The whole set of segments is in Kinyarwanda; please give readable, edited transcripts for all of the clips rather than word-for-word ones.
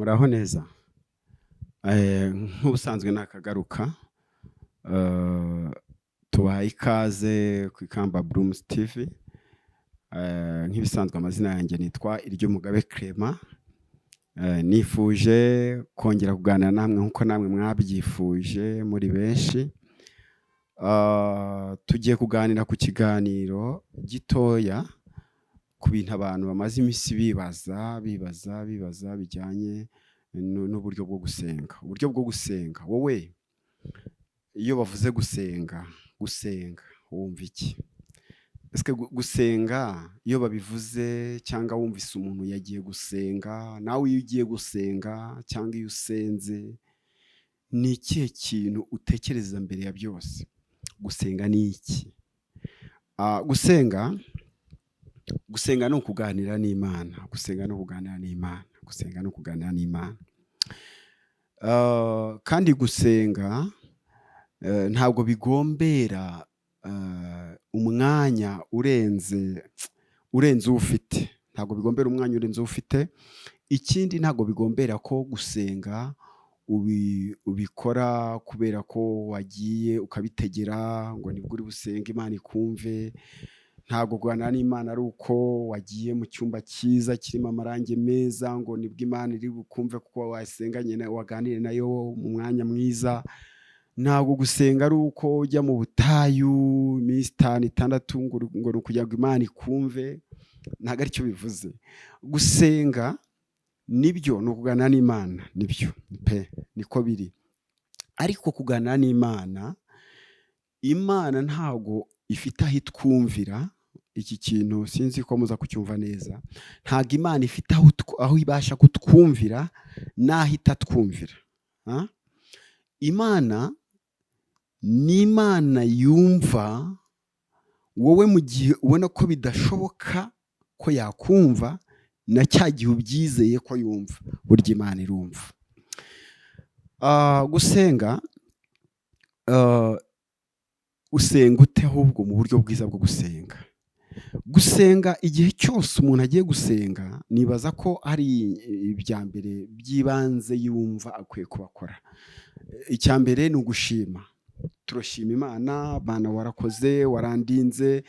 muraho neza. Nk'ubusanzwe nakagaruka tubaye ikaze ku Ikamba Blooms TV. Nk'ibisanzwe amazina yanjye nitwa Iryumugabe Clement. Nifuje kongera kuganira namwe nkuko namwe mwabyifuje muri benshi. Tugiye kuganira ku kiganiro gitoya ku bintu abantu bamaze iminsi bibaza bijyanye n'uburyo bwo gusenga. Uburyo bwo gusenga, wowe iyo bavuze gusenga wumva iki? Ese gusenga iyo babivuze cyangwa wumvise umuntu yagiye gusenga, nawe iyo ugiye gusenga cyangwa iyo usenze, ni ikihe kintu utekereza mbere ya byose? Gusenga ni iki? Gusenga ni ukuganira n'Imana. Kandi gusenga ntabwo bigombera umwanya urenze ufite. Ikindi ntabwo bigombera ko gusenga ubikora kubera ko wagiye ukabitegera ngo nibwo uri busenga Imana ikumve. Ntabwo kuganira n'Imana ari uko wagiye mu cyumba cyiza kirimo amarangi meza ngo nibwo Imana iri bukumve kuko wasenganye nayo, waganire nayo mu mwanya mwiza. Ntabwo gusenga ari uko ujya mu butayu iminsi 5-6 ngo ni ukugira ngo Imana ikumve. Ntabwo aricyo bivuze. Gusenga nibyo ni ukuganira n'Imana, nibyo pe niko biri. Ariko kuganira n'Imana, Imana ntabwo ifite aho itwumvira. Iki kintu sinzi ko muza kucyumva neza. Ntabwo Imana ifite aho ibasha kutwumvira n'aho itatwumvira. Imana ni Imana yumva wowe mu gihe ubona ko bidashoboka ko yakumva, na cya gihe ubyizeye ko yumva. Burya Imana irumva. Gusenga, usenga ute ahubwo mu buryo bwiza bwo gusenga? Gusenga igihe cyose umuntu agiye gusenga, nibaza ko ari ibya mbere by'ibanze yumva akwiye kubakora. Icya mbere ni ugushima. Turashima Imana, Bana warakoze, warandinze,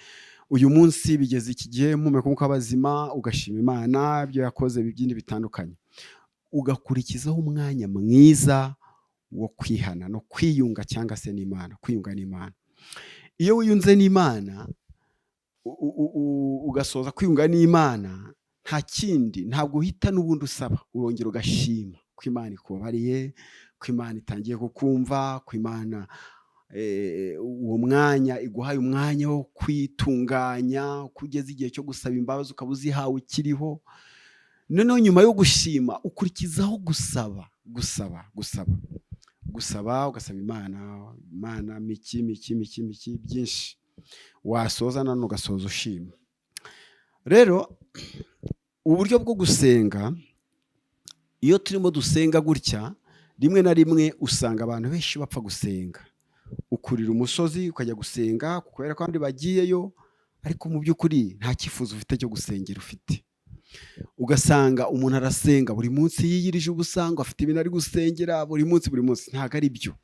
uyu munsi bigeze iki gihe mpumeka umwuka w'abazima, ugashima Imana ibyo yakoze byindi bitandukanye. Ugakurikizaho umwanya mwiza wo kwihana no kwiyunga cyangwa se n'Imana, kwiyunga n'Imana. Iyo wiyunze n'Imana ugasoza kwiyunga n'Imana, nta kindi, ntabwo uhita n'ubundi usaba, urongera ugashima ko Imana ikubabariye, ko Imana itangiye kukumva, ko Imana uwo mwanya iguhaye umwanya wo kwitunganya, kugeza igihe cyo gusaba imbabazi ukaba uzihawe ukiriho. Noneho nyuma yo gushima ukurikizaho gusaba ugasaba Imana miki byinshi. Wasoza none ugasoza ushima. Rero uburyo bwo gusenga, iyo turimo dusenga gutya, rimwe na rimwe usanga abantu benshi bapfa gusenga. Ukurira umusozi ukajya gusenga kubera ko abandi bagiyeyo, ariko mu by'ukuri nta cyifuzo ufite cyo gusengera ufite. Ugasanga umuntu arasenga buri munsi yiyirije ubusanga, afite ibintu ari gusengera buri munsi. Ntabwo ari byo.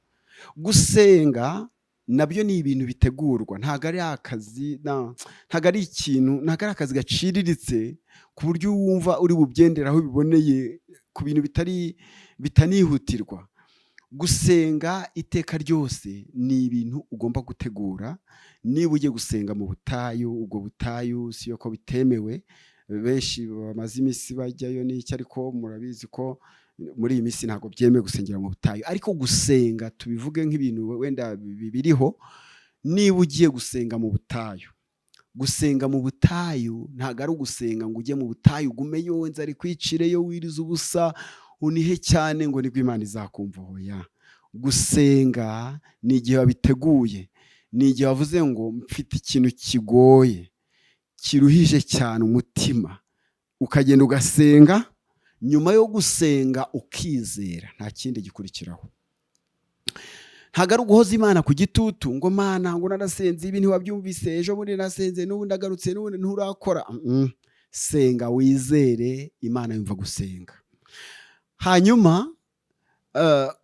Gusenga nabyo ni ibintu bitegurwa. Ntabwo ari akazi, ntabwo ari ikintu, ntabwo ari akazi gaciriritse ku buryo wumva uri bubyenderaho biboneye ku bintu bitanihutirwa. Gusenga iteka ryose ni ibintu ugomba gutegura. Niba ugiye gusenga mu butayu, ubwo butayu siyo ko bitemewe. Benshi bamaze iminsi bajyayo n'icyo, ariko murabizi ko muri iyi minsi ntabwo byemewe gusengera mu butayu. Ariko gusenga tubivuge nk'ibintu wenda biriho. Niba ugiye gusenga mu butayu, gusenga mu butayu ntabwo ari ugusenga ngo ujye mu butayu ugumeyo nzari kwicireyo wiriza ubusa unihe cyane ngo nibwo Imana izakumva. Hoya. Gusenga ni igihe wabiteguye, ni igihe wavuze ngo mfite ikintu kigoye, kiruhije cyane umutima, ukagenda ugasenga. Nyuma yo gusenga ukizera, nta kindi gikurikiraho. Ntabwo ari uguhoza Imana ku gitutu ngo Mana ngo narasenze ibi ntiwabyumvise, ejo bundi nasenze n'ubu ndagarutse n'ubu nturakora. Senga wizere, Imana yumva gusenga. hanyuma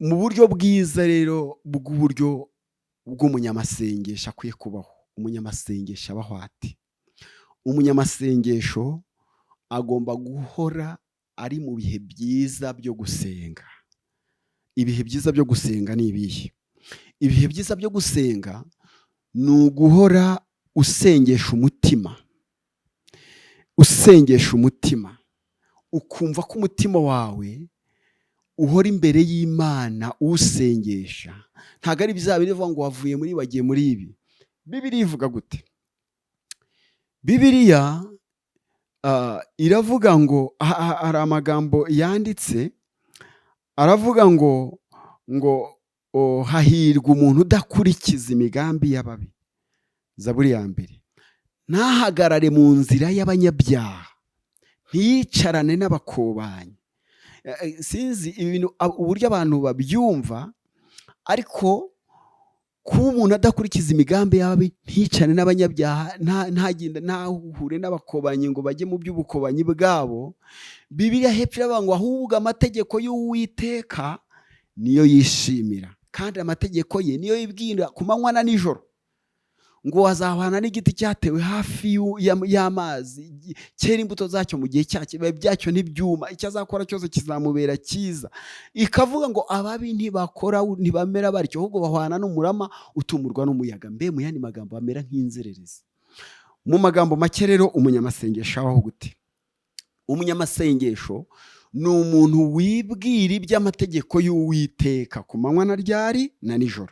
mu buryo bwiza rero bw'uburyo bw'umunyamasengesho akwiye kubaho. Umunyamasengesho abaho ate? Umunyamasengesho agomba guhora ari mu bihe byiza byo gusenga. Ibihe byiza byo gusenga ni ibihe? Ibihe byiza byo gusenga ni uguhora usengesha umutima, usengesha umutima, ukumva ko umutima wawe uhora imbere y'Imana uwusengesha. Ntabwo ari bizaba bivuga ngo wavuye muri wagiye muri ibi. Bibiliya ivuga gute? Bibiliya iravuga ngo, hari amagambo yanditse aravuga ngo hahirwa umuntu udakurikiza imigambi y'ababi. Zaburi ya mbere. Ntahagarare mu nzira y'abanyabyaha, ntiyicarane n'abakobanyi. Sinzi ibintu uburyo abantu babyumva, ariko kuba umuntu adakurikiza imigambi y'ababi, nticane n'abanyabyaha, ntahure n'abakobanyi ngo bajye mu by'ubukobanyi bwabo. Bibiliya hepfo iravuga ngo ahubwo amategeko y'Uwiteka niyo yishimira, kandi amategeko ye niyo yibwira ku manywa na nijoro. Ngo wazahwana n'igiti cyatewe hafi y'amazi, cyera imbuto zacyo mu gihe cyacyo, ibibabi byacyo ntibyuma, icyo azakora cyose kizamubera cyiza. Ikavuga ngo ababi ntibakora ntibamera batyo, ahubwo bahwana n'umurama utumurwa n'umuyaga. Mbe mu yandi magambo bamera nk'inzererezi. Mu magambo make rero, umunyamasengesho abaho gute? Umunyamasengesho ni umuntu wibwira iby'amategeko y'Uwiteka ku manywa na ryari na nijoro.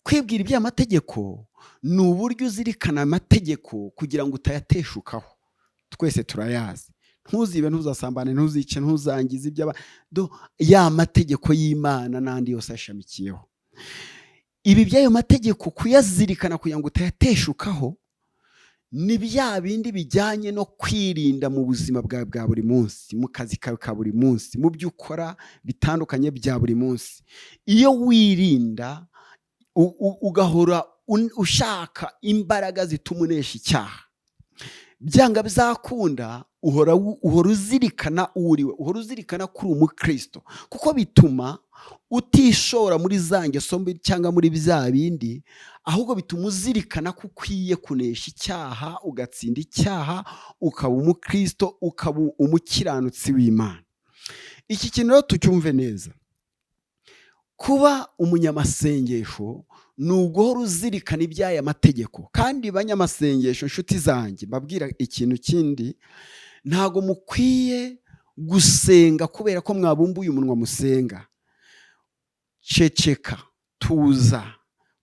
Kwibwira iby'amategeko ni uburyo uzirikana amategeko kugira ngo utayateshukaho. Twese turayazi: ntuzibe, ntuzasambane, ntuzice, ntuzangize ya mategeko y'Imana n'andi yose ashamikiyeho. Ibi by'ayo mategeko kuyazirikana kugira ngo utayateshukaho ni bya bindi bijyanye no kwirinda mu buzima bwawe bwa buri munsi, mu kazi kawe ka buri munsi, mu byo ukora bitandukanye bya buri munsi. Iyo wirinda ugahora ushaka imbaraga zituma unesha icyaha, byanga bizakunda uhora uzirikana uriwe, uhora uzirikana kuri umukristo, kuko bituma utishora muri za ngeso mbi cyangwa muri bya bindi, ahubwo bituma uzirikana ko ukwiye kunesha icyaha, ugatsinda icyaha, ukaba umukristo, ukaba umukiranutsi w'Imana. Iki kintu rero tucyumve neza. Kuba umunyamasengesho ni uguhora uzirikana iby'aya mategeko. Kandi banyamasengesho, inshuti zanjye, mbabwira ikintu kindi: ntago mukwiye gusenga kubera ko mwabumbuye umunwa musenga. Ceceka, tuza,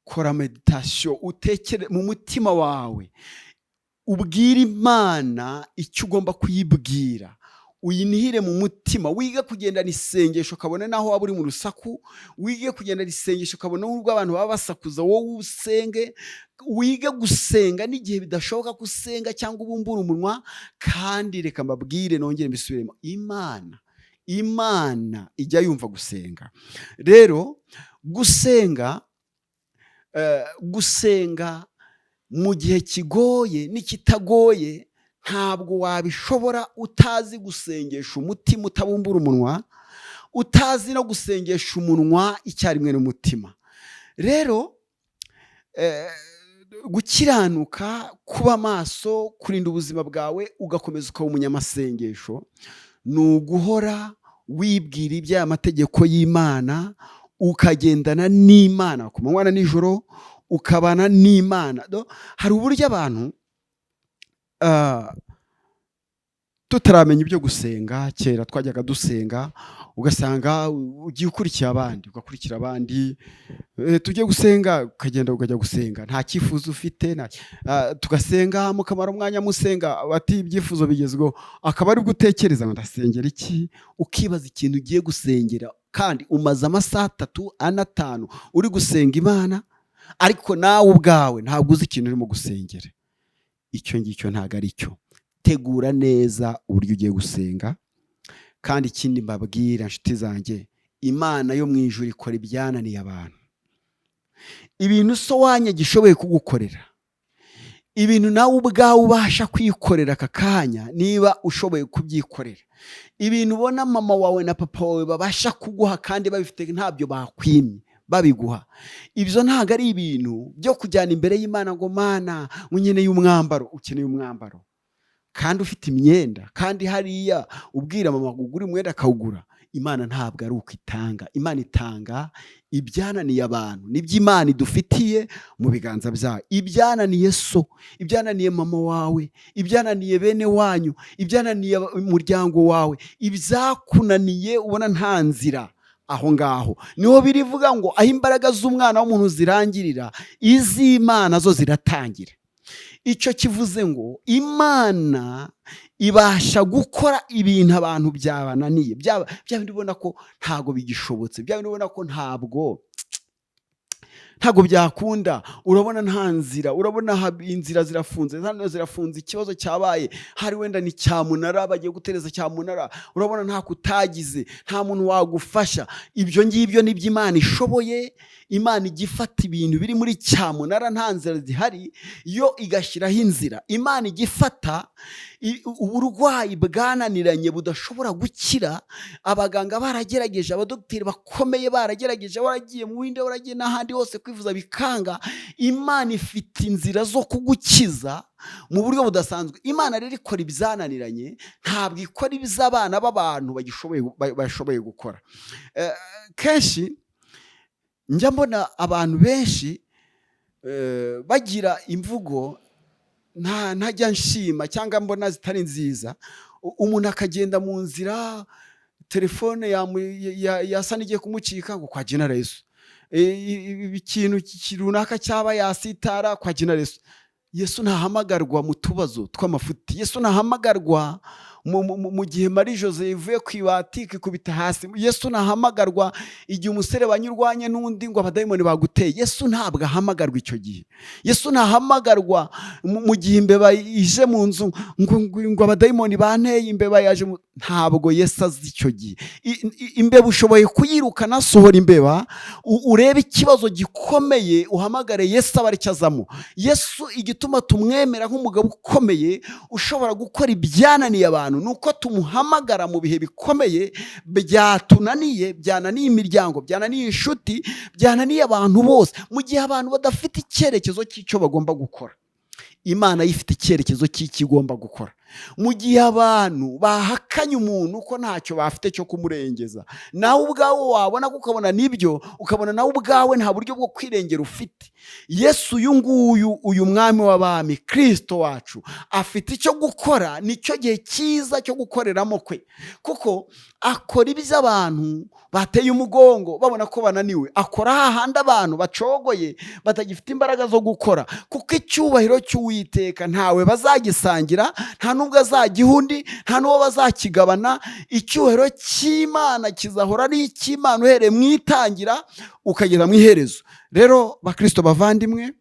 kora meditation, utekere mu mutima wawe, ubwire Imana icyo ugomba kuyibwira, uyinihire mu mutima. Wige kugendana isengesho ukabona naho waba uri mu rusaku, wige kugendana isengesho ukabona n'ubwo abantu baba basakuza wowe usenge. Wige gusenga n'igihe bidashoboka ko usenga cyangwa ubumbura umunwa. Kandi reka mbabwire, nongere mbisubiremo, Imana ijya yumva gusenga. Rero gusenga mu gihe kigoye n'ikitagoye ntabwo wabishobora utazi gusengesha umutima, utabumbura umunwa, utazi no gusengesha umunwa icyarimwe n'umutima. Rero gukiranuka, kuba maso, kurinda ubuzima bwawe, ugakomeza ukaba umunyamasengesho, ni uguhora wibwira iby'aya mategeko y'Imana, ukagendana n'Imana ku manywa na nijoro, ukabana n'Imana. Hari uburyo abantu tutaramenya ibyo gusenga, kera twajyaga dusenga, ugasanga ugiye ukurikira abandi, tujye gusenga ukagenda ukajya gusenga, nta cyifuzo ufite, tugasenga mukamara umwanya musenga, bati ibyifuzo bigezweho, akaba ari gutekereza ngo ndasengera iki, ukibaza ikintu ugiye gusengera, kandi umaze amasaha 3, 4, 5 uri gusenga Imana, ariko nawe ubwawe ntabwo uzi ikintu urimo gusengera. Icyo ngicyo ntabwo ari cyo. Tegura neza uburyo ugiye gusenga. Kandi ikindi mbabwira, inshuti zanjye, Imana yo mu ijuru ikora ibyananiye abantu. Ibintu so wanya gishoboye kugukorera, ibintu nawe ubwawe ubasha kwikorera aka kanya, niba ushoboye kubyikorera, ibintu ubona mama wawe na papa wawe babasha kuguha kandi babifite ntabyo bakwimye babiguha, ibyo ntabwo ari ibintu byo kujyana imbere y'Imana ngo Mana unkeneye umwambaro. Ukeneye umwambaro kandi ufite imyenda, kandi hariya ubwira mama kugura umwenda akawugura. Imana ntabwo ari uko itanga. Imana itanga ibyananiye abantu, nibyo Imana idufitiye mu biganza byayo. Ibyananiye so, ibyananiye mama wawe, ibyananiye bene wanyu, ibyananiye umuryango wawe, ibyakunaniye ubona nta nzira, aho ngaho niho birivuga ngo aho imbaraga z'umwana w'umuntu zirangirira, iz'Imana zo ziratangira. Icyo kivuze ngo Imana ibasha gukora ibintu abantu byabananiye, bya bindi ubona ko ntago bigishobotse, bya bindi ubona ko ntabwo byakunda, urabona nta nzira, urabona inzira zirafunze, ikibazo cyabaye, hari wenda ni cyamunara, bagiye gutereza cyamunara, urabona nta kutagize, nta muntu wagufasha. Ibyo ngibyo nibyo Imana ishoboye. Imana igifata ibintu biri muri cyamunara, nta nzira zihari, yo igashyiraho inzira. Imana igifata uburwayi bwananiranye budashobora gukira, abaganga baragerageje, abadogiteri bakomeye baragerageje, waragiye mu Buhinde, waragiye n'ahandi hose kwivuza bikanga, Imana ifite inzira zo kugukiza mu buryo budasanzwe. Imana rero ikora ibyananiranye, ntabwo ikora iby'abana b'abantu bashoboye gukora. Kenshi njya mbona abantu benshi bagira imvugo ntajya nshima cyangwa mbona zitari nziza. Umuntu akagenda mu nzira, telefone yasa n'igiye kumucika ngo kwa Genera Yesu, ikintu runaka cyaba yasitara kwa Genera Yesu. Yesu ntahamagarwa mu tubazo tw'amafuti. Yesu ntahamagarwa mu gihe Marie Jose ivuye ku ibati ikikubita hasi. Yesu ntahamagarwa igihe umusore banyurwanye n'undi ngo abadayimoni baguteye. Yesu ntabwo ahamagarwa icyo gihe. Yesu ntahamagarwa mu gihe imbeba ije mu nzu ngo abadayimoni banteye, imbeba yaje. Ntabwo Yesu azi icyo gihe. Imbeba ushoboye kuyirukana, sohora imbeba, urebe ikibazo gikomeye, uhamagare Yesu aba aricyo azamo. Yesu igituma tumwemera nk'umugabo ukomeye ushobora gukora ibyananiye abantu, nuko tumuhamagara mu bihe bikomeye byatunaniye, byananiye imiryango, byananiye inshuti, byananiye abantu bose, mu gihe abantu badafite icyerekezo cy'icyo bagomba gukora. Imana yifite icyerekezo cy'icyo igomba gukora. Mu gihe abantu bahakanye umuntu ko ntacyo bafite cyo kumurengeza, nawe ubwawe wabona ukabona nibyo, ukabona nawe ubwawe nta buryo bwo kwirengera ufite. Yesu uyu nguyu, uyu mwami w'abami, Kristo wacu, afite icyo gukora. Nicyo gihe cyiza cyo gukoreramo kwe, kuko akora ibyo abantu bateye umugongo babona ko bananiwe. Akora hahandi abantu bacogoye batagifite imbaraga zo gukora, kuko icyubahiro cy'Uwiteka ntawe bazagisangira, nta nubwo azagiha undi, nta n'uwo bazakigabana. Icyubahiro cy'Imana kizahora ari icy'Imana uhereye mu itangira ukagera mu iherezo. Rero bakristo bavandimwe,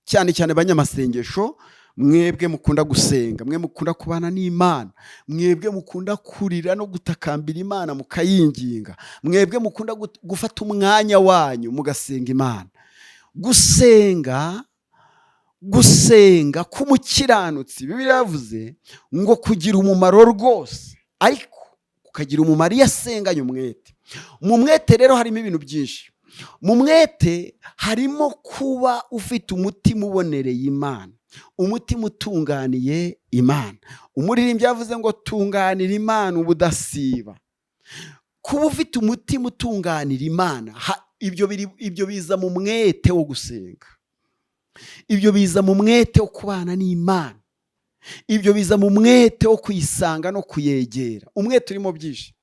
cyane cyane banyamasengesho, mwebwe mukunda gusenga, mwe mukunda kubana n'Imana, mwebwe mukunda kurira no gutakambira Imana mukayinginga, mwebwe mukunda gufata umwanya wanyu mugasenga Imana. Gusenga k'umukiranutsi, Bibiliya yavuze ngo kugira umumaro rwose, ariko kukagira umumaro iyo asenganye umwete. Mu mwete rero harimo ibintu byinshi. Mu mwete harimo kuba ufite umutima ubonereye Imana, umutima utunganiye Imana. Umuririmbyi yavuze ngo tunganira Imana ubudasiba. Kuba ufite umutima utunganira Imana, ibyo biza mu mwete wo gusenga, ibyo biza mu mwete wo kubana n'Imana, ibyo biza mu mwete wo kuyisanga no kuyegera. Umwete urimo byinshi.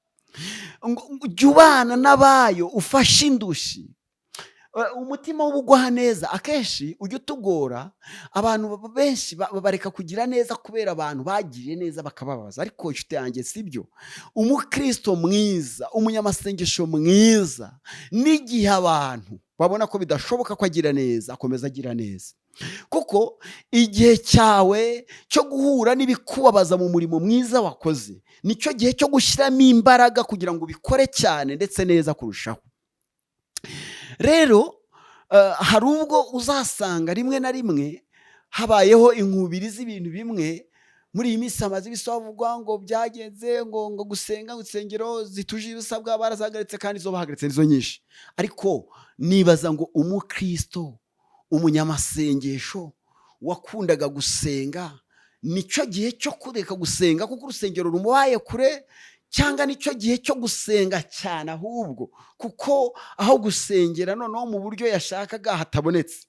Jya ubana n'abayo, ufashe indushyi, umutima w'ubugwa neza. Akenshi ujya utugora, abantu benshi bareka kugira neza kubera abantu bagiriye neza bakababaza. Ariko inshuti yanjye si byo. Umukristo mwiza, umunyamasengesho mwiza, n'igihe abantu babona ko bidashoboka ko agira neza, akomeza agira neza. Kuko igihe cyawe cyo guhura n'ibikubabaza mu murimo mwiza wakoze, nicyo gihe cyo gushyiramo imbaraga kugira ngo ubikore cyane ndetse neza kurushaho. Rero hari ubwo uzasanga rimwe na rimwe habayeho inkubiri z'ibintu bimwe. Muri iyi minsi hamaze ibisabwa ngo byagenze ngo gusenga insengero zituje ibisabwa barazagaritse, kandi izo bahagaritse nizo nyinshi. Ariko nibaza ngo umukristo, umunyamasengesho wakundaga gusenga, nicyo gihe cyo kureka gusenga kuko urusengero rumubaye kure, cyangwa nicyo gihe cyo gusenga cyane ahubwo kuko aho gusengera noneho mu buryo yashakaga hatabonetse?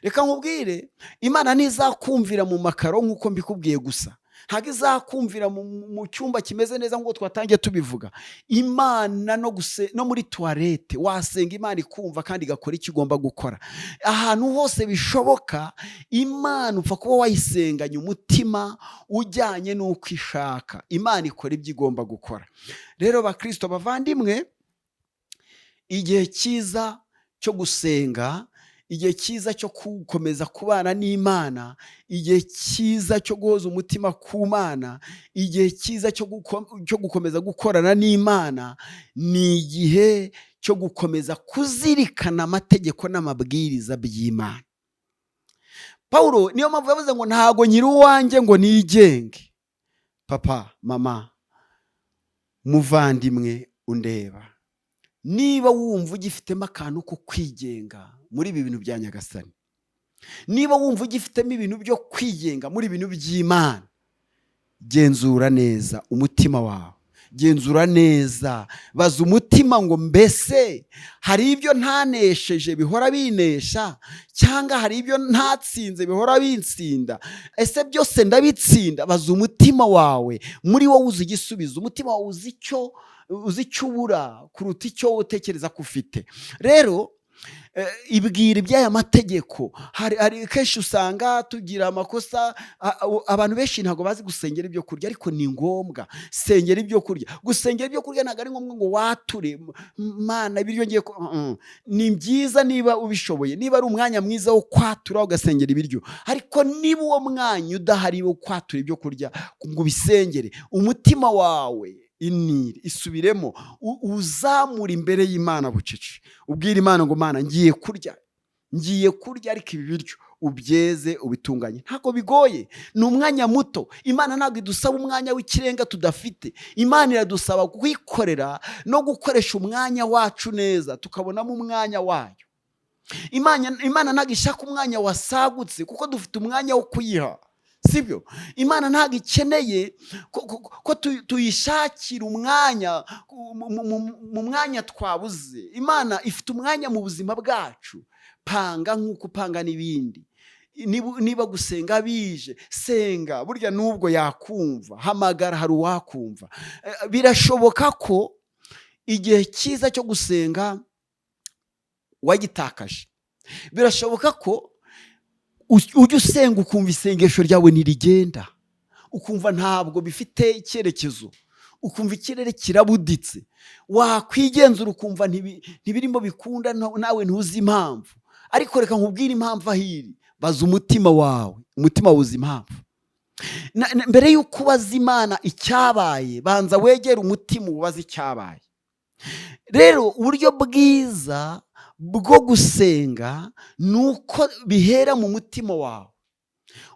Reka nkubwire, Imana ntizakumvira mu makaro nk'uko mbikubwiye gusa, ntabwo izakumvira mu cyumba kimeze neza nk'uko twatangiye tubivuga. Imana no muri tuwarete wasenga Imana ikumva kandi igakora icyo igomba gukora. Ahantu hose bishoboka Imana upfa kuba wayisenganye umutima ujyanye n'uko ishaka, Imana ikora ibyo igomba gukora. Rero bakristo bavandimwe, igihe cyiza cyo gusenga, igihe cyiza cyo gukomeza kubana n'Imana, igihe cyiza cyo guhoza umutima ku Mana, igihe cyiza cyo gukomeza gukorana n'Imana, ni igihe cyo gukomeza kuzirikana amategeko n'amabwiriza by'Imana. Pawulo niyo mpamvu yavuze ngo ntago nyiri uwanjye ngo nigenge. Papa, mama, muvandimwe undeba, niba wumva ugifitemo akantu ko kwigenga muri ibi bintu bya Nyagasani, niba wumva ugifitemo ibintu byo kwigenga muri ibintu by'Imana, genzura neza umutima wawe, genzura neza, baza umutima ngo mbese hari ibyo ntanesheje bihora binesha, cyangwa hari ibyo ntatsinze bihora binsinda? Ese byose ndabitsinda? Baza umutima wawe, muri wowe uzi igisubizo. Umutima wawe uzi icyo ubura kuruta icyo utekereza ko ufite. Rero ibwira iby'aya mategeko. Hari kenshi usanga tugira amakosa. Abantu benshi ntabwo bazi gusengera ibyo kurya, ariko ni ngombwa. Sengera ibyo kurya. Gusengera ibyo kurya ntabwo ari ngombwa ngo wature Mana ibiryo ngiye ni byiza niba ubishoboye, niba ari umwanya mwiza wo kwatura ugasengera ibiryo. Ariko niba uwo mwanya udahari wo kwatura ibyo kurya ngo ubisengere, umutima wawe iniri isubiremo, uzamura imbere y'Imana bucece, ubwira Imana ngo Mana ngiye kurya ariko ibi biryo ubyeze ubitunganye. Ntabwo bigoye, ni umwanya muto. Imana ntabwo idusaba umwanya w'ikirenga tudafite. Imana iradusaba kwikorera no gukoresha umwanya wacu neza, tukabonamo umwanya wayo. Imana ntabwo ishaka umwanya wasagutse kuko dufite umwanya wo kuyiha, sibyo? Imana ntabwo ikeneye ko tuyishakira umwanya mu mwanya twabuze. Imana ifite umwanya mu buzima bwacu. Panga nk'uko upanga n'ibindi. Niba gusenga bije, senga, burya n'ubwo yakumva. Hamagara, hari uwakumva. Birashoboka ko igihe cyiza cyo gusenga wagitakaje. Birashoboka ko ujya usenga ukumva isengesho ryawe ntirigenda, ukumva ntabwo bifite icyerekezo, ukumva ikirere kirabuditse, wakwigenzura ukumva ntibirimo bikunda, nawe ntuzi impamvu. Ariko reka nkubwire impamvu ahiri. Baza umutima wawe, umutima wuzi impamvu. Mbere y'uko ubaza Imana icyabaye, banza wegere umutima ubaze icyabaye. Rero uburyo bwiza bwo gusenga ni uko bihera mu mutima wawe,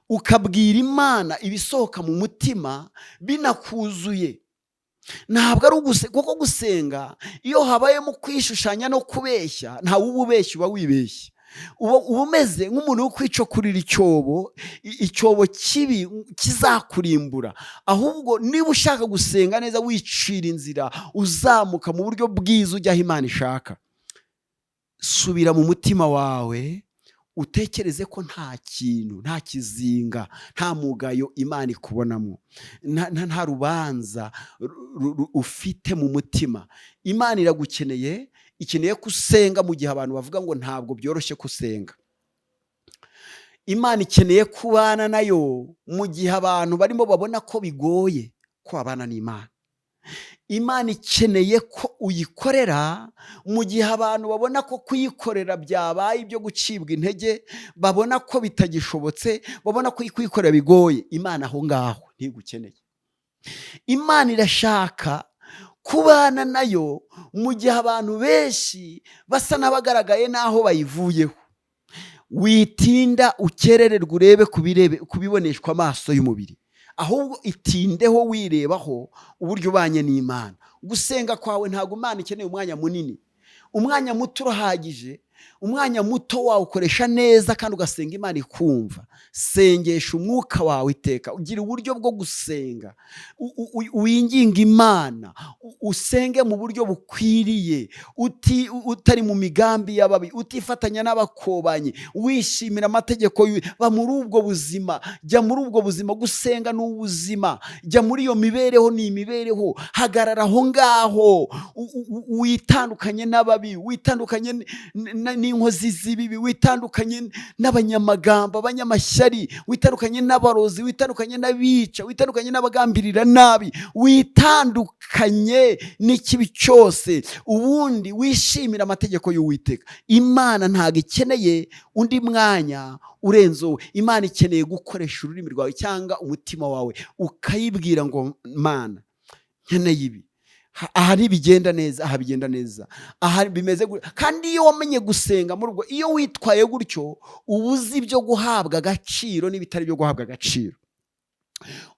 ukabwira Imana ibisohoka mu mutima binakuzuye. Ntabwo ari kuko gusenga iyo habayemo kwishushanya no kubeshya, ntawe uba ubeshya, uba wibeshya. Uba umeze nk'umuntu wo kwicokurira icyobo kibi kizakurimbura. Ahubwo niba ushaka gusenga neza, wicira inzira uzamuka mu buryo bwiza ujya aho Imana ishaka. Subira mu mutima wawe, utekereze ko nta kintu, nta kizinga, nta mugayo Imana ikubonamo, nta rubanza ufite mu mutima. Imana iragukeneye, ikeneye kusenga mu gihe abantu bavuga ngo ntabwo byoroshye kusenga. Imana ikeneye kubana nayo mu gihe abantu barimo babona ko bigoye ko babana n'Imana. Imana ikeneye ko uyikorera mu gihe abantu babona ko kuyikorera byabaye ibyo gucibwa intege, babona ko bitagishobotse, babona ko kuyikorera bigoye. Imana aho ngaho ntigukeneye. Imana irashaka kubana nayo mu gihe abantu benshi basa n'abagaragaye n'aho bayivuyeho. witinda ukerererwa urebe kubiboneshwa amaso y'umubiri, ahubwo itindeho wirebaho uburyo ubanye n'Imana. Gusenga kwawe ntabwo Imana ikeneye umwanya munini, umwanya muto urahagije. Umwanya muto wawukoresha neza kandi ugasenga Imana ikumva. Sengesha umwuka wawe iteka, ugira uburyo bwo gusenga, winginga Imana, usenge mu buryo bukwiriye, utari mu migambi y'ababi, utifatanya n'abakobanyi, wishimira amategeko. Ba muri ubwo buzima, jya muri ubwo buzima. Gusenga ni ubuzima, jya muri iyo mibereho, ni imibereho. Hagarara aho ngaho, witandukanye n'ababi, witandukanye n'inkozi z'ibibi, witandukanye n'abanyamagambo, abanyamashyari, witandukanye n'abarozi, witandukanye n'abica, witandukanye n'abagambirira nabi, witandukanye n'ikibi cyose, ubundi wishimira amategeko y'Uwiteka. Imana ntabwo ikeneye undi mwanya urenze wowe. Imana ikeneye gukoresha ururimi rwawe cyangwa umutima wawe ukayibwira ngo Mana, nkeneye ibi, aha ntibigenda neza, aha bigenda neza, aha bimeze gutya. Kandi iyo wamenye gusenga muri ubwo, iyo witwaye gutyo, uba uzi ibyo guhabwa agaciro n'ibitari byo guhabwa agaciro.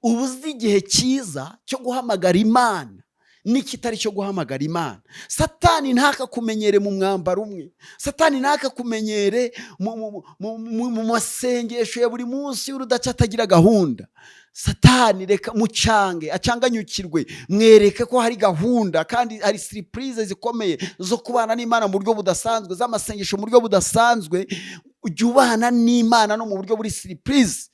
Uba uzi igihe cyiza cyo guhamagara Imana n'ikitari cyo guhamagara Imana. Satani ntakakumenyere mu mwambaro umwe, Satani ntakakumenyere mu masengesho ya buri munsi y'urudaca atagira gahunda. Satani reka mucange, acanganyukirwe, mwereke ko hari gahunda kandi hari surprise zikomeye zo kubana n'Imana mu buryo budasanzwe, z'amasengesho mu buryo budasanzwe. Ujya ubana n'Imana no mu buryo buri surprise.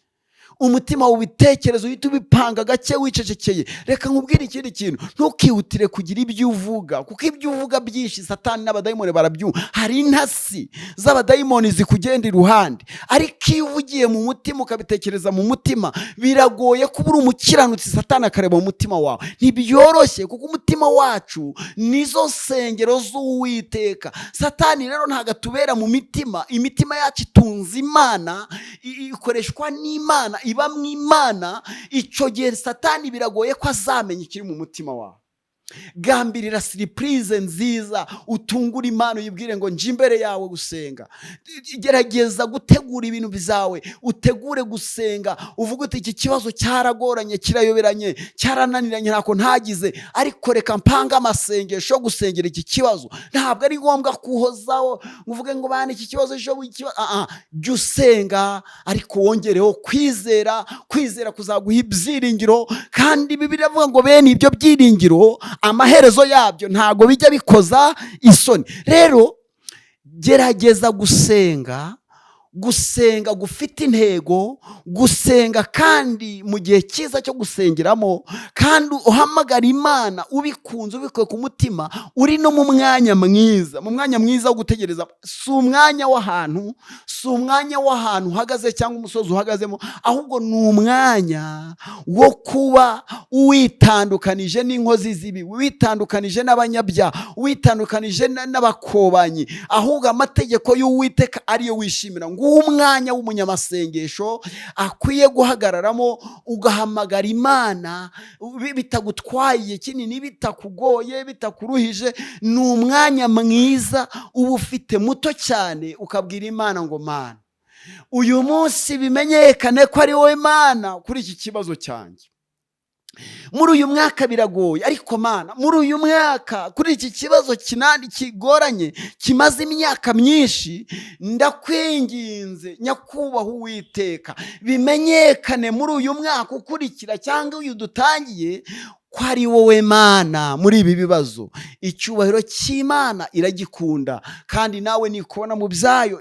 Umutima w'ibitekerezo uhita ubipanga gake wicecekeye. Reka nkubwire ikindi kintu, ntukihutire kugira ibyo uvuga, kuko ibyo uvuga byinshi Satani n'abadayimoni barabyumva. Hari intasi z'abadayimoni zikugenda iruhande, ariko iyo uvugiye mu mutima ukabitekereza mu mutima, biragoye kuba uri umukiranutsi Satani akareba mu mutima wawe. Ntibyoroshye, kuko umutima wacu nizo nsengero z'Uwiteka. Satani rero ntabwo atubera mu mitima. Imitima yacu itunze Imana, ikoreshwa n'Imana, iba mu Imana. Icyo gihe Satani biragoye ko azamenya ikiri mu mutima wawe. Gambirira surprise nziza, utungura Imana, uyibwire ngo nje imbere yawe gusenga. Gerageza gutegura ibintu bizawe, utegure gusenga, uvuga uti iki kibazo cyaragoranye, kirayoberanye, cyarananiranye, ntako ntagize, ariko reka mpanga amasengesho yo gusengera iki kibazo. Ntabwo ari ngombwa kuhozaho uvuge ngo bana iki kibazo cyo jya usenga, ariko wongereho kwizera. Kwizera kuzaguha ibyiringiro, kandi Bibiliya ivuga ngo bene ibyo byiringiro amaherezo yabyo ntago bijya bikoza isoni. Rero gerageza gusenga gufite intego, gusenga kandi mu gihe cyiza cyo gusengeramo, kandi uhamagara Imana ubikunze, ubikuye ku mutima, uri no mu mwanya mwiza, mu mwanya mwiza wo gutegereza. Si umwanya w'ahantu uhagaze cyangwa umusozi uhagazemo, ahubwo ni umwanya wo kuba witandukanije n'inkozi z'ibibi, witandukanije n'abanyabyaha, witandukanije n'abakobanyi, ahubwo amategeko y'Uwiteka ariyo wishimira. Umwanya w'umunyamasengesho akwiye guhagararamo, ugahamagara Imana bitagutwaye kinini, bitakugoye, bitakuruhije. Ni umwanya mwiza uba ufite muto cyane, ukabwira Imana ngo Mana, uyu munsi bimenyekane ko ari wowe Mana kuri iki kibazo cyanjye. Muri uyu mwaka biragoye, ariko Mana, muri uyu mwaka kuri iki kibazo kinani kigoranye, kimaze imyaka myinshi, ndakwinginze nyakubahwa Uwiteka, bimenyekane muri uyu mwaka ukurikira cyangwa uyu dutangiye ko ari wowe Mana muri ibi bibazo. Icyubahiro cy'Imana iragikunda, kandi nawe nikubona mu byayo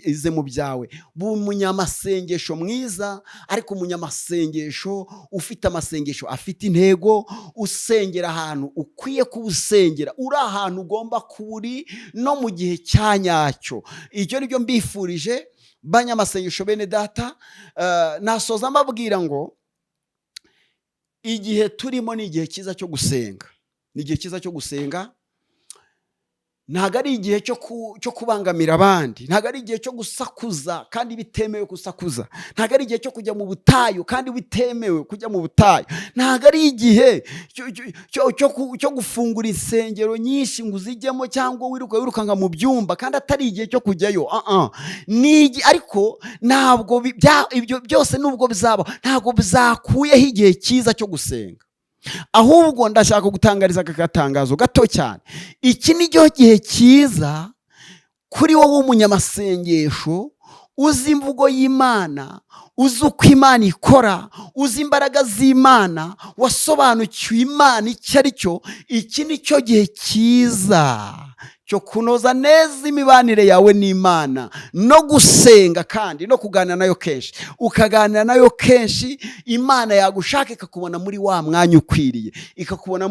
ize mu byawe. Umunyamasengesho mwiza, ariko umunyamasengesho ufite amasengesho afite intego, usengera ahantu ukwiye kuwusengera, uri ahantu ugomba kuba uri no mu gihe cya nyacyo. Icyo ni byo mbifurije banyamasengesho bene data. Nasoza mbabwira ngo igihe turimo ni igihe cyiza cyo gusenga, ni igihe cyiza cyo gusenga. ntabwo ari igihe cyo kubangamira abandi, ntabwo ari igihe cyo gusakuza kandi bitemewe gusakuza, ntabwo ari igihe cyo kujya mu butayu kandi bitemewe kujya mu butayu, ntabwo ari igihe cyo gufungura insengero nyinshi ngo uzijyemo cyangwa wirukanga mu byumba kandi atari igihe cyo kujyayo. Ariko ntabwo ibyo byose nubwo bizaba ntabwo bizakuyeho igihe cyiza cyo gusenga. Ahubwo ndashaka gutangariza aka gatangazo gato cyane. Iki ni cyo gihe cyiza kuri wowe w'umunyamasengesho, uzi imvugo y'Imana, uzi uko Imana ikora, uzi imbaraga z'Imana, wasobanukiwe Imana icyo ari cyo. Iki ni cyo gihe cyiza cyo kunoza neza imibanire yawe n'Imana, no gusenga kandi no kuganira nayo kenshi. Ukaganira nayo kenshi, Imana yagushaka ikakubona muri wa mwanya ukwiriye, ikakubona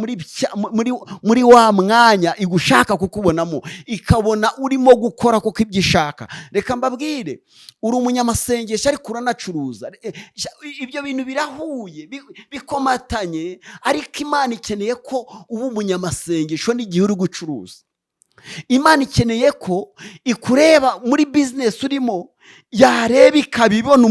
muri wa mwanya igushaka kukubonamo, ikabona urimo gukora kuko ibyo ishaka. Reka mbabwire, uri umunyamasengesho ariko uranacuruza. Ibyo bintu birahuye, bikomatanye, ariko Imana ikeneye ko uba umunyamasengesho n'igihe uri gucuruza. Imana ikeneye ko ikureba muri business urimo, yareba ikabibona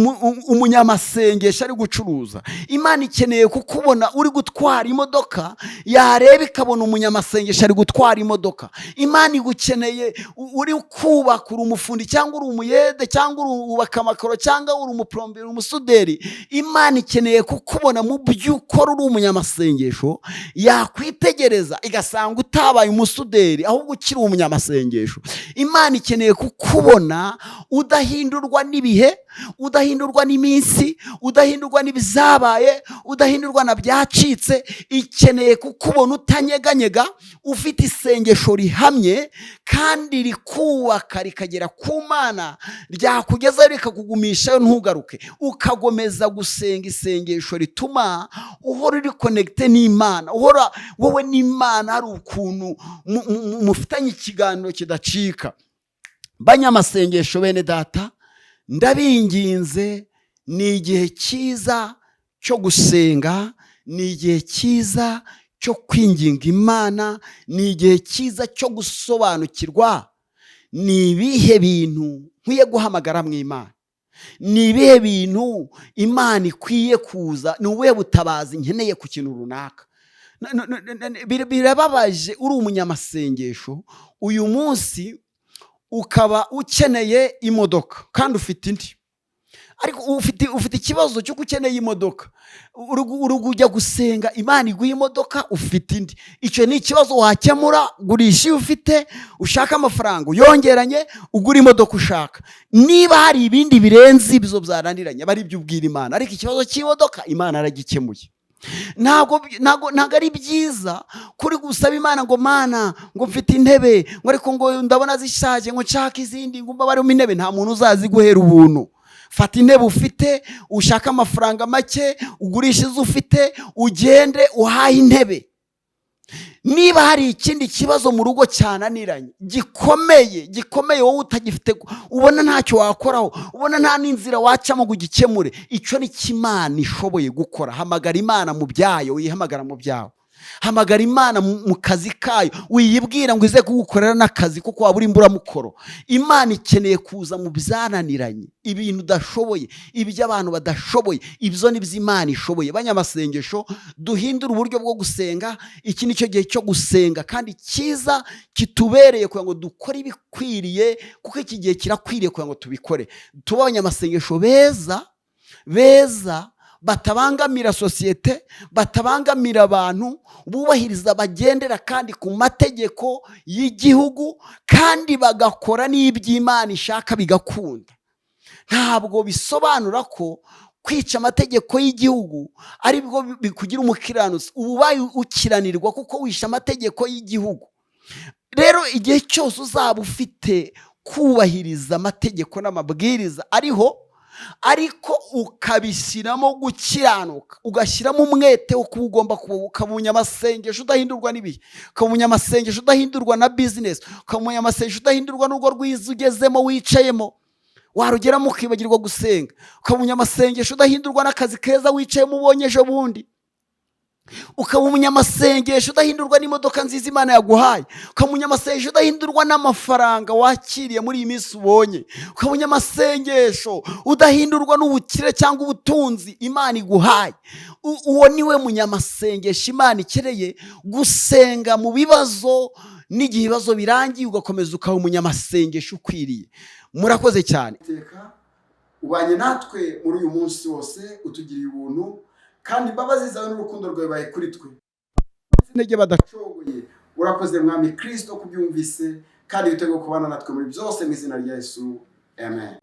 umunyamasengesho ari gucuruza. Imana ikeneye kukubona uri gutwara imodoka, yareba ikabona umunyamasengesho ari gutwara imodoka. Imana igukeneye uri kubaka, uri umufundi cyangwa uri umuyede cyangwa uri ubaka amakaro cyangwa uri umuplomberi, umusuderi. Imana ikeneye kukubona mu by'ukora uri umunyamasengesho, yakwitegereza igasanga utabaye umusuderi ahubwo ukiri umunyamasengesho. Imana ikeneye kukubona udahindurwa n'ibihe, udahindurwa n'iminsi, udahindurwa n'ibizabaye, udahindurwa na byacitse. Ikeneye kukubona utanyeganyega, ufite isengesho rihamye kandi rikubaka rikagera ku Mana, ryakugeza rikakugumishayo ntugaruke, ukagomeza gusenga isengesho rituma uhora uri connecte n'Imana, uhora wowe n'Imana hari ukuntu mufitanye ikiganiro kidacika. Banyamasengesho bene data, ndabinginze, ni igihe cyiza cyo gusenga, ni igihe cyiza cyo kwinginga Imana, ni igihe cyiza cyo gusobanukirwa ni ibihe bintu nkwiye guhamagara mu Imana, ni ibihe bintu Imana ikwiye kuza, ni ubuhe butabazi nkeneye ku kintu runaka. Birababaje uri umunyamasengesho uyu munsi ukaba ukeneye imodoka kandi ufite indi, ariko ufite ikibazo cyo ukeneye imodoka, urujya gusenga Imana iguha imodoka, ufite indi. Icyo ni ikibazo wakemura, gurisha iyo ufite, ushaka amafaranga uyongeranye, ugura imodoka ushaka. Niba hari ibindi birenze ibyo byaraniranye, bari byo ubwira Imana, ariko ikibazo cy'imodoka Imana yaragikemuye. Ntago ari byiza kuri gusaba Imana ngo Mana ngo mfite intebe, ngo ariko ngo ndabona zishaje, ngo nshaka izindi, ngo mbabare mu intebe. Nta muntu uzaziguhera ubuntu. Fata intebe ufite, ushaka amafaranga make, ugurisha izo ufite, ugende uhaye intebe. Niba hari ikindi kibazo mu rugo cyananiranye gikomeye wowe utagifite, ubona ntacyo wakoraho, ubona nta n'inzira wacamo ngo ugikemure, icyo ni Imana ishoboye gukora. Hamagara Imana mu byayo, wihamagara mu byawe. Hamagara Imana mu kazi kayo, wiyibwira ngo ize kugukorera n'akazi kuko waba uri imburamukoro. Imana ikeneye kuza mu byananiranye, ibintu udashoboye, ibyo abantu badashoboye, ibyo ni byo Imana ishoboye. Banyamasengesho, duhindure uburyo bwo gusenga. Iki ni cyo gihe cyo gusenga kandi cyiza kitubereye kugira ngo dukore ibikwiriye, kuko iki gihe kirakwiriye kugira ngo tubikore. Tuba abanyamasengesho beza batabangamira sosiyete, batabangamira abantu, bubahiriza bagendera kandi ku mategeko y'igihugu, kandi bagakora n'iby'Imana ishaka bigakunda. Ntabwo bisobanura ko kwica amategeko y'igihugu ari bwo bikugira umukiranutsi, ubaye ukiranirwa kuko wisha amategeko y'igihugu. Rero igihe cyose uzaba ufite kubahiriza amategeko n'amabwiriza ariko ukabishyiramo gukiranuka, ugashyiramo umwete wo kuba ugomba ukaba umunyamasengesho udahindurwa n'ibihe, ukaba umunyamasengesho udahindurwa na bizinesi, ukaba umunyamasengesho udahindurwa n'urwo rwiza ugezemo wicayemo, warugeramo ukibagirwa gusenga, ukaba umunyamasengesho udahindurwa n'akazi keza wicayemo ubonye ejo bundi. ukaba umunyamasengesho udahindurwa n'imodoka nziza Imana yaguhaye, ukaba umunyamasengesho udahindurwa n'amafaranga wakiriye muri iyi minsi ubonye, ukaba umunyamasengesho udahindurwa n'ubukire cyangwa ubutunzi Imana iguhaye. Uwo niwe munyamasengesho Imana ikereye gusenga mu bibazo, n'igihe ibibazo birangiye ugakomeza ukaba umunyamasengesho ukwiriye. Murakoze cyane. Ubanye natwe muri uyu munsi wose, utugiriye ubuntu kandi imbabazi zawe n'urukundo rwawe baye kuri twe. Intege badacogoye, urakoze Mwami Kristo kubyumvise kandi witeguye kubana natwe muri byose mu izina rya Yesu. Amen.